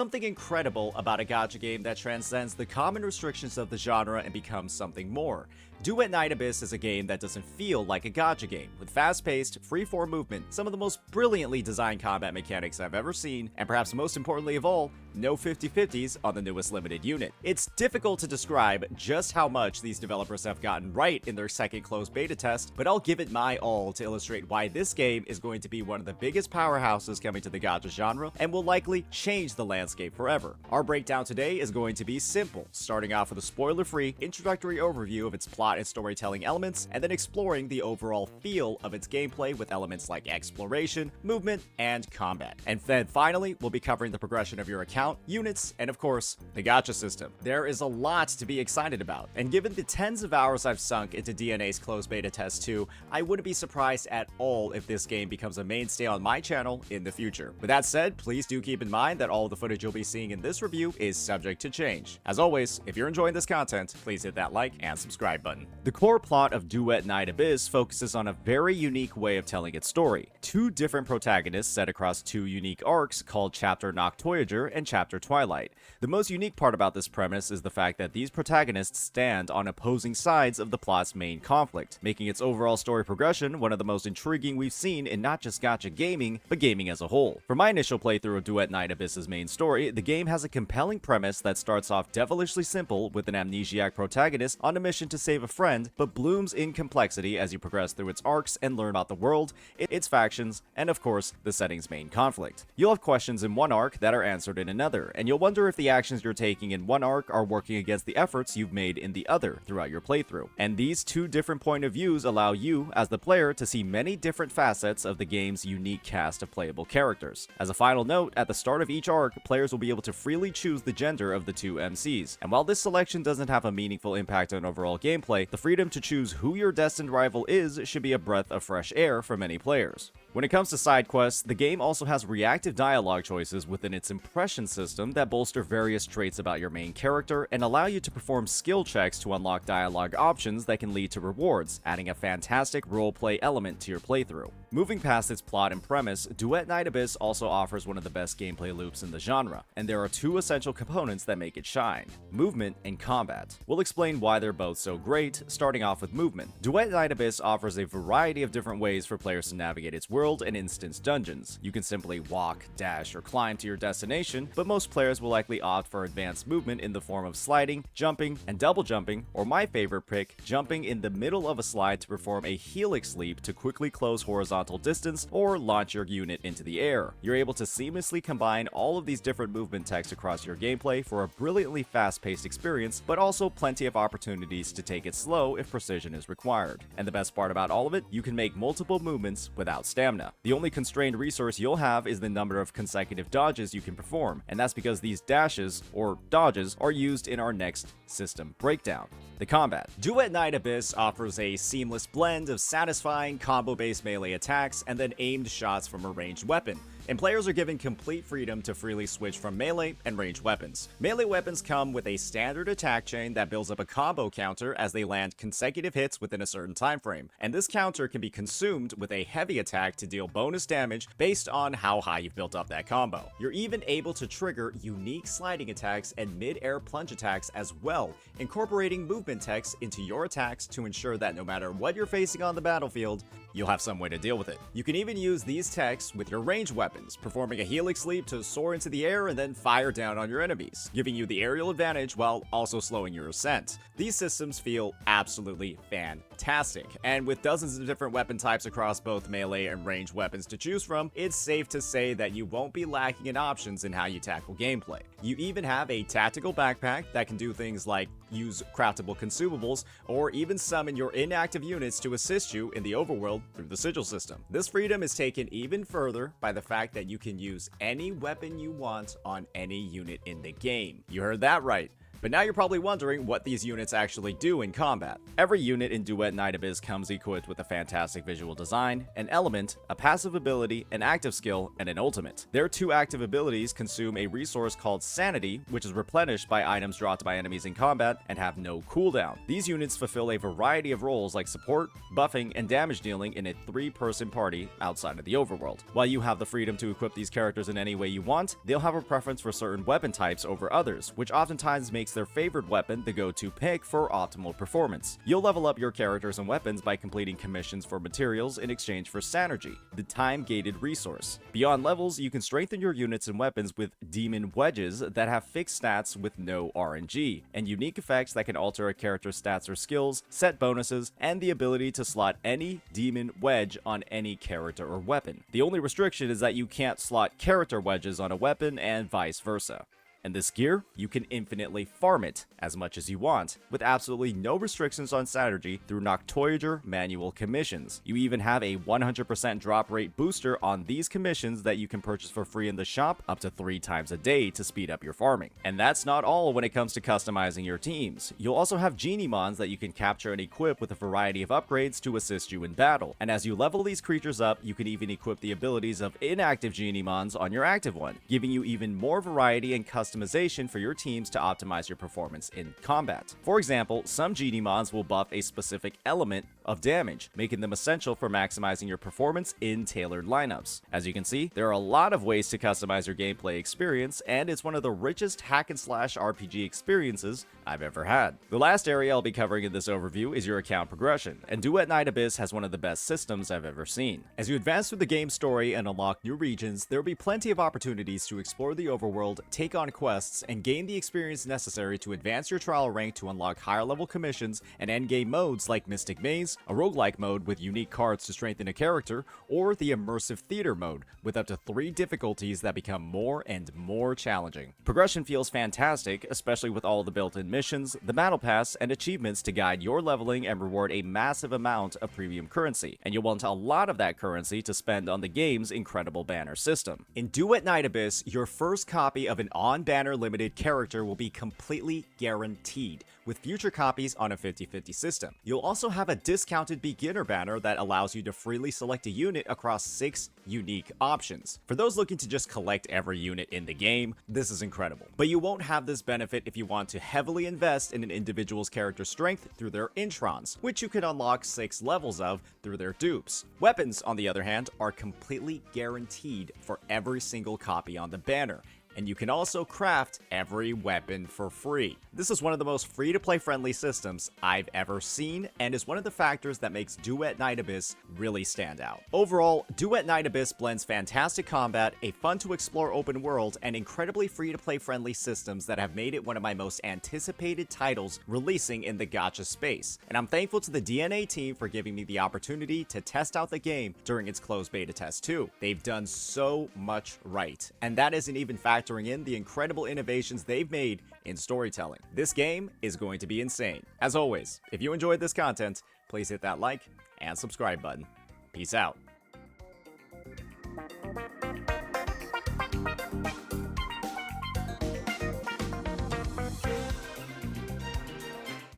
Something incredible about a gacha game that transcends the common restrictions of the genre and becomes something more. Duet Night Abyss is a game that doesn't feel like a gacha game, with fast-paced, free-form movement, some of the most brilliantly designed combat mechanics I've ever seen, and perhaps most importantly of all, no 50-50s on the newest limited unit. It's difficult to describe just how much these developers have gotten right in their second closed beta test, but I'll give it my all to illustrate why this game is going to be one of the biggest powerhouses coming to the gacha genre, and will likely change the landscape forever. Our breakdown today is going to be simple, starting off with a spoiler-free introductory overview of its plot and storytelling elements, and then exploring the overall feel of its gameplay with elements like exploration, movement, and combat. And then finally, we'll be covering the progression of your account, units, and of course, the gacha system. There is a lot to be excited about, and given the tens of hours I've sunk into DNA's closed beta test 2, I wouldn't be surprised at all if this game becomes a mainstay on my channel in the future. With that said, please do keep in mind that all the footage you'll be seeing in this review is subject to change. As always, if you're enjoying this content, please hit that like and subscribe button. The core plot of Duet Night Abyss focuses on a very unique way of telling its story. Two different protagonists set across two unique arcs called Chapter Noctoyager and Chapter Twilight. The most unique part about this premise is the fact that these protagonists stand on opposing sides of the plot's main conflict, making its overall story progression one of the most intriguing we've seen in not just gacha gaming, but gaming as a whole. For my initial playthrough of Duet Night Abyss's main story, the game has a compelling premise that starts off devilishly simple with an amnesiac protagonist on a mission to save a friend, but blooms in complexity as you progress through its arcs and learn about the world, its factions, and of course, the setting's main conflict. You'll have questions in one arc that are answered in another, and you'll wonder if the actions you're taking in one arc are working against the efforts you've made in the other throughout your playthrough. And these two different point of views allow you, as the player, to see many different facets of the game's unique cast of playable characters. As a final note, at the start of each arc, players will be able to freely choose the gender of the two MCs, and while this selection doesn't have a meaningful impact on overall gameplay, the freedom to choose who your destined rival is should be a breath of fresh air for many players. When it comes to side quests, the game also has reactive dialogue choices within its impression system that bolster various traits about your main character and allow you to perform skill checks to unlock dialogue options that can lead to rewards, adding a fantastic roleplay element to your playthrough. Moving past its plot and premise, Duet Night Abyss also offers one of the best gameplay loops in the genre, and there are two essential components that make it shine: movement and combat. We'll explain why they're both so great, starting off with movement. Duet Night Abyss offers a variety of different ways for players to navigate its world and instance dungeons. You can simply walk, dash, or climb to your destination, but most players will likely opt for advanced movement in the form of sliding, jumping, and double jumping, or my favorite pick, jumping in the middle of a slide to perform a helix leap to quickly close horizontal distance or launch your unit into the air. You're able to seamlessly combine all of these different movement techs across your gameplay for a brilliantly fast-paced experience, but also plenty of opportunities to take it slow if precision is required. And the best part about all of it, you can make multiple movements without stamina. The only constrained resource you'll have is the number of consecutive dodges you can perform, and that's because these dashes, or dodges, are used in our next system breakdown: the combat. Duet Night Abyss offers a seamless blend of satisfying combo-based melee attacks and then aimed shots from a ranged weapon, and players are given complete freedom to freely switch from melee and ranged weapons. Melee weapons come with a standard attack chain that builds up a combo counter as they land consecutive hits within a certain time frame, and this counter can be consumed with a heavy attack to deal bonus damage based on how high you've built up that combo. You're even able to trigger unique sliding attacks and mid-air plunge attacks as well, incorporating movement techs into your attacks to ensure that no matter what you're facing on the battlefield, you'll have some way to deal with it. You can even use these techs with your ranged weapons, performing a helix leap to soar into the air and then fire down on your enemies, giving you the aerial advantage while also slowing your ascent. These systems feel absolutely fantastic, and with dozens of different weapon types across both melee and ranged weapons to choose from, it's safe to say that you won't be lacking in options in how you tackle gameplay. You even have a tactical backpack that can do things like use craftable consumables, or even summon your inactive units to assist you in the overworld through the sigil system. This freedom is taken even further by the fact that you can use any weapon you want on any unit in the game. You heard that right. But now you're probably wondering what these units actually do in combat. Every unit in Duet Night Abyss comes equipped with a fantastic visual design, an element, a passive ability, an active skill, and an ultimate. Their 2 active abilities consume a resource called Sanity, which is replenished by items dropped by enemies in combat and have no cooldown. These units fulfill a variety of roles like support, buffing, and damage dealing in a 3-person party outside of the overworld. While you have the freedom to equip these characters in any way you want, they'll have a preference for certain weapon types over others, which oftentimes makes their favorite weapon the go-to pick for optimal performance. You'll level up your characters and weapons by completing commissions for materials in exchange for Sanergy, the time-gated resource. Beyond levels, you can strengthen your units and weapons with demon wedges that have fixed stats with no RNG, and unique effects that can alter a character's stats or skills, set bonuses, and the ability to slot any demon wedge on any character or weapon. The only restriction is that you can't slot character wedges on a weapon and vice versa. And this gear, you can infinitely farm it as much as you want, with absolutely no restrictions on Sanergy through Noctoyager manual commissions. You even have a 100% drop rate booster on these commissions that you can purchase for free in the shop up to 3 times a day to speed up your farming. And that's not all when it comes to customizing your teams. You'll also have genie mons that you can capture and equip with a variety of upgrades to assist you in battle. And as you level these creatures up, you can even equip the abilities of inactive genie mons on your active one, giving you even more variety and customization for your teams to optimize your performance in combat. For example, some genie mons will buff a specific element of damage, making them essential for maximizing your performance in tailored lineups. As you can see, there are a lot of ways to customize your gameplay experience, and it's one of the richest hack and slash RPG experiences I've ever had. The last area I'll be covering in this overview is your account progression, and Duet Night Abyss has one of the best systems I've ever seen. As you advance through the game's story and unlock new regions, there will be plenty of opportunities to explore the overworld, take on quests, and gain the experience necessary to advance your trial rank to unlock higher level commissions and endgame modes like Mystic Maze, a roguelike mode with unique cards to strengthen a character, or the immersive theater mode with up to 3 difficulties that become more and more challenging. Progression feels fantastic, especially with all the built-in missions, the battle pass, and achievements to guide your leveling and reward a massive amount of premium currency, and you'll want a lot of that currency to spend on the game's incredible banner system. In Duet Night Abyss, your first copy of an on-banner limited character will be completely guaranteed, with future copies on a 50-50 system. You'll also have a discounted beginner banner that allows you to freely select a unit across 6 unique options. For those looking to just collect every unit in the game, this is incredible. But you won't have this benefit if you want to heavily invest in an individual's character strength through their introns, which you can unlock 6 levels of through their dupes. Weapons, on the other hand, are completely guaranteed for every single copy on the banner, and you can also craft every weapon for free. This is one of the most free-to-play friendly systems I've ever seen, and is one of the factors that makes Duet Night Abyss really stand out. Overall, Duet Night Abyss blends fantastic combat, a fun-to-explore open world, and incredibly free-to-play friendly systems that have made it one of my most anticipated titles releasing in the gacha space. And I'm thankful to the DNA team for giving me the opportunity to test out the game during its closed beta test too. They've done so much right, and that isn't even factoring in the incredible innovations they've made in storytelling. This game is going to be insane. As always, if you enjoyed this content, please hit that like and subscribe button. Peace out.